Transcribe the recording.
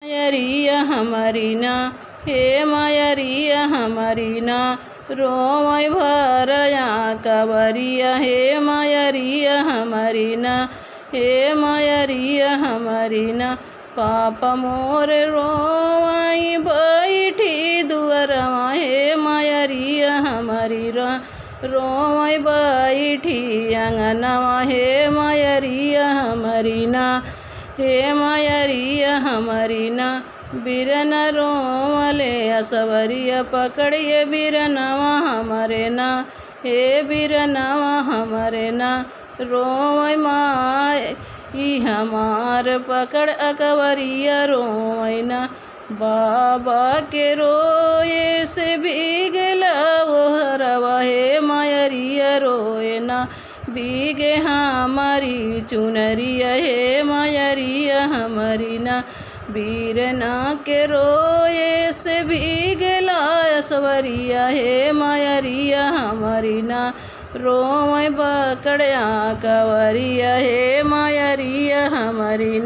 मयरिया हमारी ना, हे मयरिया हमारी ना, रोमय भरया कवरिया। हे मयरिया हमारी ना, हे मयरिया हमारी ना, पापा मोर रोमय बैठी दुअरवा। हे मयरिया हमारी ना, रोमय बैठी अंगनवा। हे मयरिया हमारी ना, हे मयरिया हमारी ना, बिरन रोमले असवरिया पकड़िए बिरनवा हमारे ना। हे बिरनवा हमारे ना, रोमय माय ई हमार पकड़ अकवरिया रोमय ना। बाबा के रोए से भीगला वो हरवा। हे मयरिया रोए ना, भीगे हमारी चुनरिया। हे मयरिया हमारी ना, बीरना के रोए से भीगला असवरिया। हे मयरिया हमारी ना, रोमय पकड़या कवरिया। हे मयरिया हमारी ना।